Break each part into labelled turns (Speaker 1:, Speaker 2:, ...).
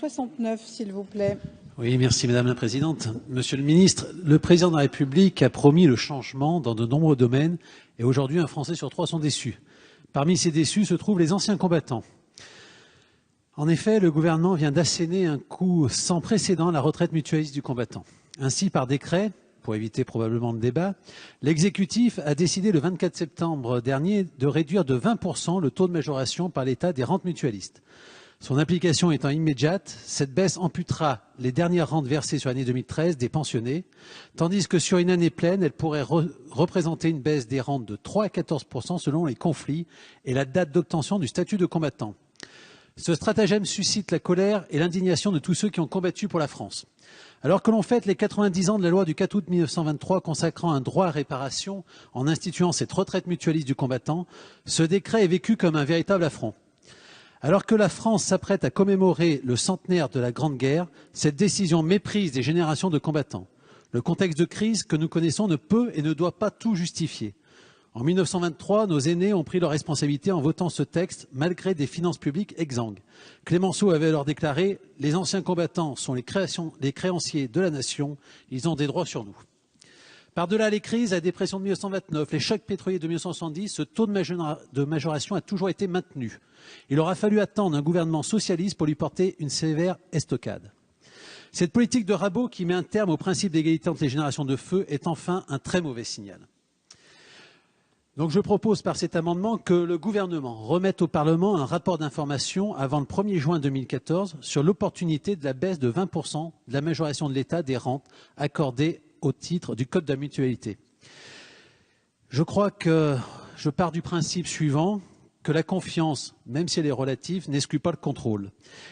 Speaker 1: 69, s'il vous plaît.
Speaker 2: Oui, merci Madame la Présidente. Monsieur le Ministre, le Président de la République a promis le changement dans de nombreux domaines et aujourd'hui, un Français sur 3 sont déçus. Parmi ces déçus se trouvent les anciens combattants. En effet, le gouvernement vient d'asséner un coup sans précédent à la retraite mutualiste du combattant. Ainsi, par décret, pour éviter probablement le débat, l'exécutif a décidé le 24 septembre dernier de réduire de 20% le taux de majoration par l'État des rentes mutualistes. Son application étant immédiate, cette baisse amputera les dernières rentes versées sur l'année 2013 des pensionnés, tandis que sur une année pleine, elle pourrait représenter une baisse des rentes de 3 à 14% selon les conflits et la date d'obtention du statut de combattant. Ce stratagème suscite la colère et l'indignation de tous ceux qui ont combattu pour la France. Alors que l'on fête les 90 ans de la loi du 4 août 1923 consacrant un droit à réparation en instituant cette retraite mutualiste du combattant, ce décret est vécu comme un véritable affront. Alors que la France s'apprête à commémorer le centenaire de la Grande Guerre, cette décision méprise des générations de combattants. Le contexte de crise que nous connaissons ne peut et ne doit pas tout justifier. En 1923, nos aînés ont pris leurs responsabilités en votant ce texte malgré des finances publiques exsangues. Clémenceau avait alors déclaré « Les anciens combattants sont les créanciers de la nation, ils ont des droits sur nous ». Par-delà les crises, la dépression de 1929, les chocs pétroliers de 1970, ce taux de majoration a toujours été maintenu. Il aura fallu attendre un gouvernement socialiste pour lui porter une sévère estocade. Cette politique de rabot qui met un terme au principe d'égalité entre les générations de feu est enfin un très mauvais signal. Donc je propose par cet amendement que le gouvernement remette au Parlement un rapport d'information avant le 1er juin 2014 sur l'opportunité de la baisse de 20% de la majoration de l'État des rentes accordées au titre du Code de la mutualité. Je crois que je pars du principe suivant, que la confiance, même si elle est relative, n'exclut pas le contrôle.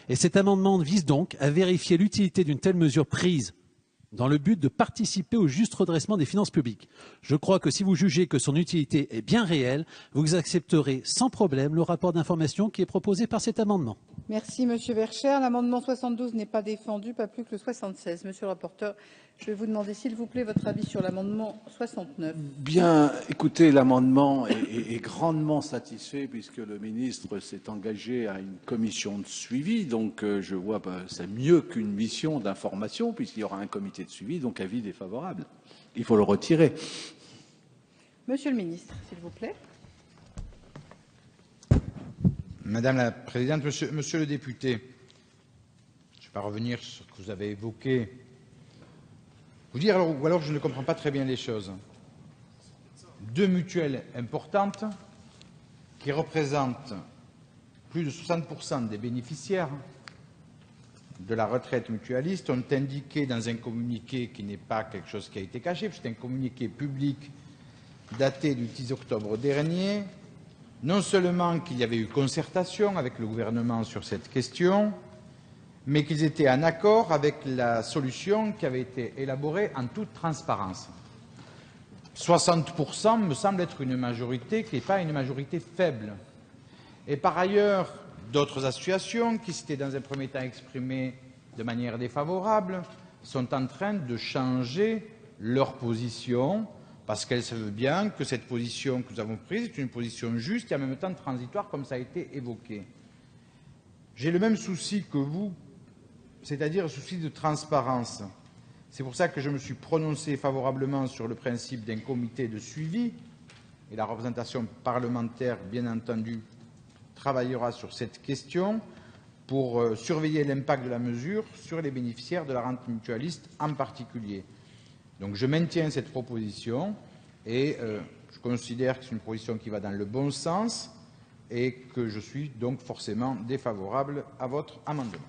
Speaker 2: Et cet amendement vise donc à vérifier l'utilité d'une telle mesure prise dans le but de participer au juste redressement des finances publiques. Je crois que si vous jugez que son utilité est bien réelle, vous accepterez sans problème le rapport d'information qui est proposé par cet amendement.
Speaker 1: Merci, Monsieur Verchères. L'amendement 72 n'est pas défendu, pas plus que le 76. Monsieur le rapporteur, je vais vous demander, s'il vous plaît, votre avis sur l'amendement 69.
Speaker 3: Bien, écoutez, l'amendement est grandement satisfait puisque le ministre s'est engagé à une commission de suivi. Donc, je vois, c'est mieux qu'une mission d'information puisqu'il y aura un comité de suivi. Donc, avis défavorable. Il faut le retirer.
Speaker 1: Monsieur le ministre, s'il vous plaît.
Speaker 4: Madame la Présidente, Monsieur le député, je ne vais pas revenir sur ce que vous avez évoqué. Vous dire, ou alors je ne comprends pas très bien les choses. Deux mutuelles importantes qui représentent plus de 60% des bénéficiaires de la retraite mutualiste ont indiqué dans un communiqué qui n'est pas quelque chose qui a été caché, c'est un communiqué public daté du 10 octobre dernier, non seulement qu'il y avait eu concertation avec le gouvernement sur cette question, mais qu'ils étaient en accord avec la solution qui avait été élaborée en toute transparence. 60% me semble être une majorité qui n'est pas une majorité faible. Et par ailleurs, d'autres associations qui s'étaient dans un premier temps exprimées de manière défavorable sont en train de changer leur position parce qu'elles savent bien que cette position que nous avons prise est une position juste et en même temps transitoire, comme ça a été évoqué. J'ai le même souci que vous, c'est-à-dire le souci de transparence. C'est pour ça que je me suis prononcé favorablement sur le principe d'un comité de suivi, et la représentation parlementaire, bien entendu, travaillera sur cette question pour surveiller l'impact de la mesure sur les bénéficiaires de la rente mutualiste en particulier. Donc je maintiens cette proposition et je considère que c'est une proposition qui va dans le bon sens et que je suis donc forcément défavorable à votre amendement.